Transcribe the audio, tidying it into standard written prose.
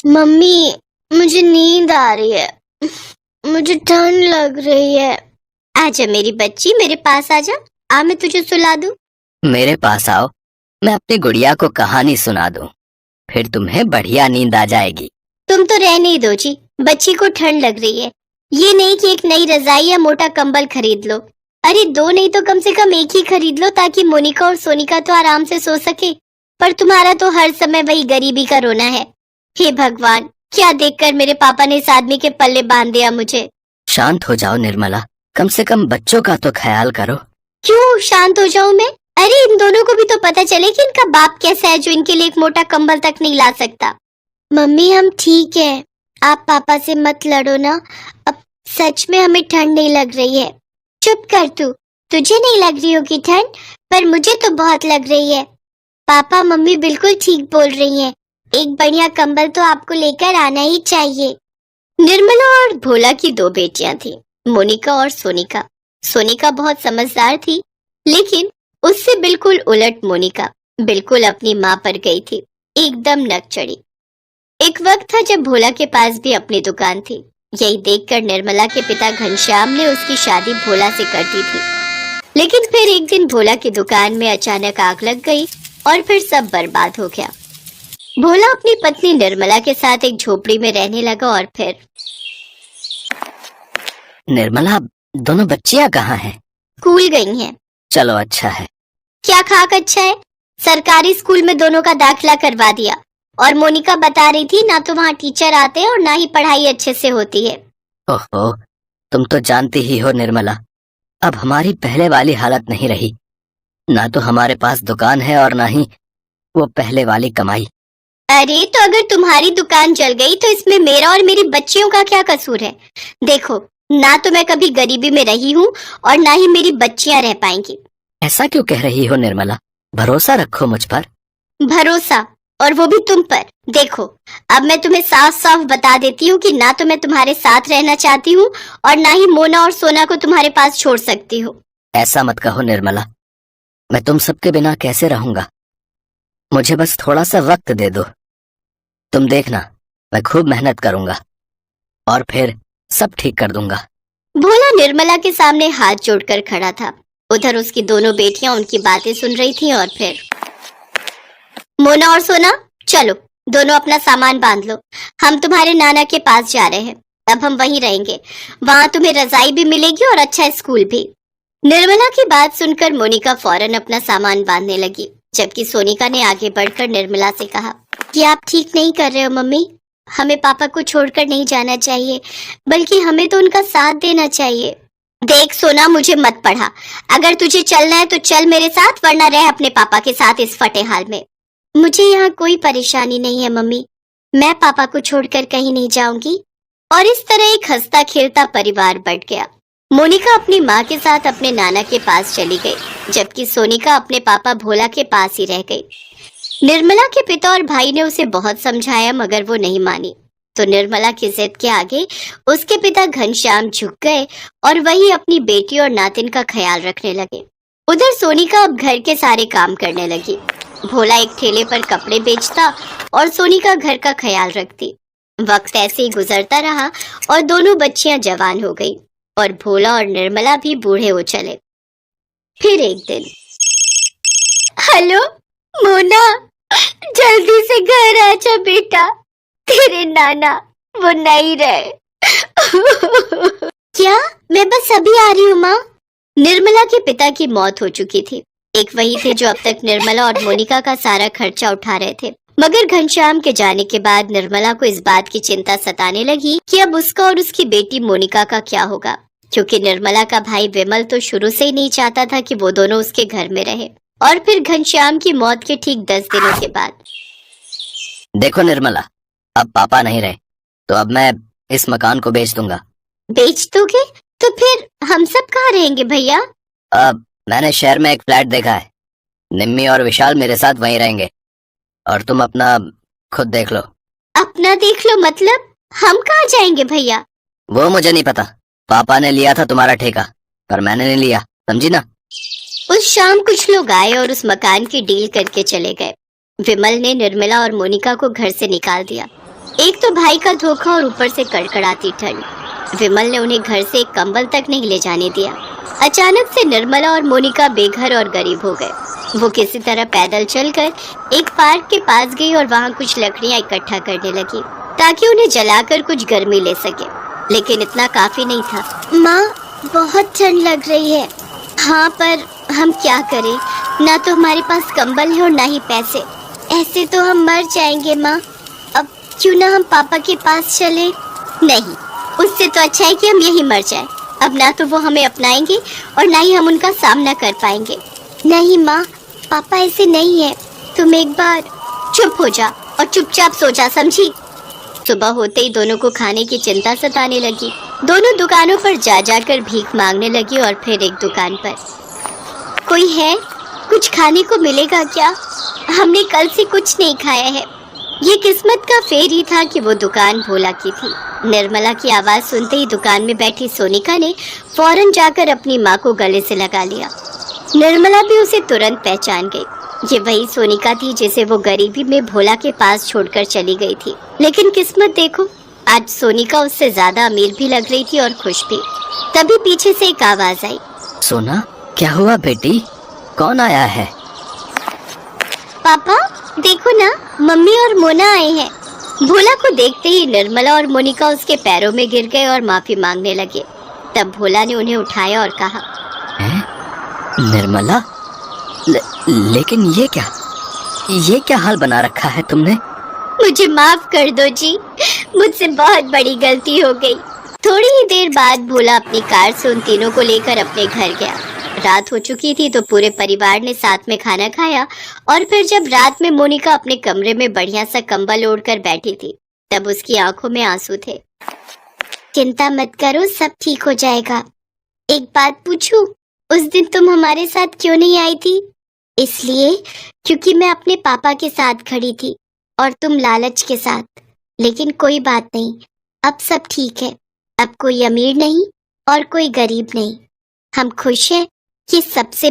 Mummy, मुझे नींद आ रही है। मुझे ठंड लग रही है। आजा मेरी बच्ची, मेरे पास आजा। आ, मैं तुझे सुला दूं। मेरे पास आओ, मैं अपनी गुड़िया को कहानी सुना दूं, फिर तुम्हें बढ़िया नींद आ जाएगी। तुम तो रहने ही दो जी, बच्ची को ठंड लग रही है। ये नहीं कि एक नई रजाई या मोटा कंबल खरीद लो। अरे दो नहीं तो कम से कम एक ही खरीद लो, ताकि मोनिका और सोनिका तो आराम से सो सके। पर तुम्हारा तो हर समय वही गरीबी का रोना है। हे भगवान, क्या देखकर मेरे पापा ने इस आदमी के पल्ले बांध दिया मुझे। शांत हो जाओ निर्मला, कम से कम बच्चों का तो ख्याल करो। क्यों शांत हो जाऊं मैं? अरे इन दोनों को भी तो पता चले कि इनका बाप कैसा है, जो इनके लिए एक मोटा कंबल तक नहीं ला सकता। मम्मी हम ठीक है, आप पापा से मत लड़ो ना। अब सच में हमें ठंड नहीं लग रही है। चुप कर तू, तुझे नहीं लग रही होगी ठंड, पर मुझे तो बहुत लग रही है। पापा मम्मी बिल्कुल ठीक बोल रही हैं। एक बढ़िया कंबल तो आपको लेकर आना ही चाहिए। निर्मला और भोला की दो बेटियां थी, मोनिका और सोनिका। सोनिका बहुत समझदार थी, लेकिन उससे बिल्कुल उलट मोनिका बिल्कुल अपनी माँ पर गई थी, एकदम नक चढ़ी। एक वक्त था जब भोला के पास भी अपनी दुकान थी। यही देखकर निर्मला के पिता घनश्याम ने उसकी शादी भोला से कर दी थी। लेकिन फिर एक दिन भोला की दुकान में अचानक आग लग गई और फिर सब बर्बाद हो गया। भोला अपनी पत्नी निर्मला के साथ एक झोपड़ी में रहने लगा और फिर निर्मला, दोनों बच्चियां कहाँ हैं? स्कूल गई हैं। चलो अच्छा है। क्या खाक अच्छा है, सरकारी स्कूल में दोनों का दाखिला करवा दिया। और मोनिका बता रही थी ना तो वहाँ टीचर आते हैं और ना ही पढ़ाई अच्छे से होती है। ओहो, तुम तो जानती ही हो निर्मला, अब हमारी पहले वाली हालत नहीं रही। ना तो हमारे पास दुकान है और ना ही वो पहले वाली कमाई। अरे तो अगर तुम्हारी दुकान जल गई तो इसमें मेरा और मेरी बच्चियों का क्या कसूर है? देखो, ना तो मैं कभी गरीबी में रही हूँ और ना ही मेरी बच्चियां रह पाएंगी। ऐसा क्यों कह रही हो निर्मला? भरोसा रखो मुझ पर। भरोसा, और वो भी तुम पर। देखो, अब मैं तुम्हें साफ साफ बता देती हूँ कि ना तो मैं तुम्हारे साथ रहना चाहती हूँ और ना ही मोना और सोना को तुम्हारे पास छोड़ सकती हूँ। ऐसा मत कहो निर्मला, मैं तुम सबके बिना कैसे रहूंगा? मुझे बस थोड़ा सा वक्त दे दो। तुम देखना, मैं खूब मेहनत करूंगा और फिर सब ठीक कर दूंगा। भोला निर्मला के सामने हाथ जोड़कर खड़ा था। उधर उसकी दोनों बेटियां उनकी बातें सुन रही थीं और फिर मोना और सोना, चलो दोनों अपना सामान बांध लो। हम तुम्हारे नाना के पास जा रहे हैं। अब हम वहीं रहेंगे। वहाँ तुम्हें रजाई भी मिलेगी और अच्छा स्कूल भी। निर्मला की बात सुनकर मोनिका फौरन अपना सामान बांधने लगी, जबकि सोनिका ने आगे बढ़कर निर्मला से कहा कि आप ठीक नहीं कर रहे हो मम्मी। हमें पापा को छोड़कर नहीं जाना चाहिए, बल्कि हमें तो उनका साथ देना चाहिए। देख सोना, मुझे मत पढ़ा। अगर तुझे चलना है तो चल मेरे साथ, वरना रह अपने पापा के साथ इस फटे हाल में। मुझे यहाँ कोई परेशानी नहीं है मम्मी, मैं पापा को छोड़कर कहीं नहीं जाऊंगी। और इस तरह एक हंसता खेलता परिवार बढ़ गया। मोनिका अपनी माँ के साथ अपने नाना के पास चली गई, जबकि सोनिका अपने पापा भोला के पास ही रह गई। निर्मला के पिता और भाई ने उसे बहुत समझाया, मगर वो नहीं मानी। तो निर्मला की जिद के आगे उसके पिता घनश्याम झुक गए और वही अपनी बेटी और नातिन का ख्याल रखने लगे। उधर सोनिका अब घर के सारे काम करने लगी। भोला एक ठेले पर कपड़े बेचता और सोनिका घर का ख्याल रखती। वक्त ऐसे ही गुजरता रहा और दोनों बच्चियां जवान हो गई और भोला और निर्मला भी बूढ़े हो चले। फिर एक दिन, हेलो मोना, जल्दी से घर आजा बेटा, तेरे नाना वो नहीं रहे। क्या? मैं बस अभी आ रही हूँ माँ। निर्मला के पिता की मौत हो चुकी थी। एक वही थे जो अब तक निर्मला और मोनिका का सारा खर्चा उठा रहे थे। मगर घनश्याम के जाने के बाद निर्मला को इस बात की चिंता सताने लगी कि अब उसका और उसकी बेटी मोनिका का क्या होगा, क्योंकि निर्मला का भाई विमल तो शुरू से ही नहीं चाहता था कि वो दोनों उसके घर में रहे। और फिर घनश्याम की मौत के ठीक 10 दिनों के बाद। देखो निर्मला, अब पापा नहीं रहे तो अब मैं इस मकान को बेच दूंगा। बेच दोगे? तो फिर हम सब कहाँ रहेंगे भैया? अब मैंने शहर में एक फ्लैट देखा है, निम्मी और विशाल मेरे साथ वहीं रहेंगे और तुम अपना खुद देख लो। अपना देख लो मतलब? हम कहाँ जाएंगे भैया? वो मुझे नहीं पता, पापा ने लिया था तुम्हारा ठेका, पर मैंने नहीं लिया, समझी ना? उस शाम कुछ लोग आए और उस मकान की डील करके चले गए। विमल ने निर्मला और मोनिका को घर से निकाल दिया। एक तो भाई का धोखा और ऊपर से कड़कड़ाती ठंड। विमल ने उन्हें घर से एक कंबल तक नहीं ले जाने दिया। अचानक से निर्मला और मोनिका बेघर और गरीब हो गए। वो किसी तरह पैदल चलकर एक पार्क के पास गई और वहाँ कुछ लकड़ियाँ इकट्ठा करने लगी ताकि उन्हें जलाकर कुछ गर्मी ले सके, लेकिन इतना काफी नहीं था। माँ, बहुत ठंड लग रही है। हाँ, पर हम क्या करें, ना तो हमारे पास कंबल है और ना ही पैसे। ऐसे तो हम मर जाएंगे माँ। अब क्यों ना हम पापा के पास चले? नहीं, उससे तो अच्छा है कि हम यहीं मर जाएं। अब ना तो वो हमें अपनाएंगे और ना ही हम उनका सामना कर पाएंगे। नहीं माँ, पापा ऐसे नहीं है। तुम एक बार चुप हो जा और चुपचाप सो जा, समझी? सुबह होते ही दोनों को खाने की चिंता सताने लगी। दोनों दुकानों पर जा जाकर भीख मांगने लगी और फिर एक दुकान पर, कोई है? कुछ खाने को मिलेगा क्या? हमने कल से कुछ नहीं खाया है। ये किस्मत का फेर ही था कि वो दुकान भोला की थी। निर्मला की आवाज सुनते ही दुकान में बैठी सोनिका ने फौरन जाकर अपनी माँ को गले से लगा लिया। निर्मला भी उसे तुरंत पहचान गई। ये वही सोनिका थी जिसे वो गरीबी में भोला के पास छोड़कर चली गई थी। लेकिन किस्मत देखो, आज सोनिका उससे ज्यादा अमीर भी लग रही थी और खुश भी। तभी पीछे से एक आवाज आई। सोना, क्या हुआ बेटी? कौन आया है? पापा, देखो ना, मम्मी और मोना आए हैं। भोला को देखते ही निर्मला और मोनिका उसके पैरों में गिर गए और माफी मांगने लगे। तब भोला ने उन्हें उठाया और कहा, हैं? निर्मला, लेकिन ये क्या हाल बना रखा है तुमने? मुझे माफ कर दो जी, मुझसे बहुत बड़ी गलती हो गई। थोड़ी ही देर बाद भोला अपनी कार से उन तीनों को लेकर अपने घर गया। रात हो चुकी थी तो पूरे परिवार ने साथ में खाना खाया और फिर जब रात में मोनिका अपने कमरे में बढ़िया सा कंबल ओढ़कर बैठी थी, तब उसकी आंखों में आंसू थे। चिंता मत करो, सब ठीक हो जाएगा। एक बात पूछूं, उस दिन तुम हमारे साथ क्यों नहीं आई थी? इसलिए क्योंकि मैं अपने पापा के साथ खड़ी थी और तुम लालच के साथ। लेकिन कोई बात नहीं, अब सब ठीक है। अब कोई अमीर नहीं और कोई गरीब नहीं। हम खुश हैं। ये सबसे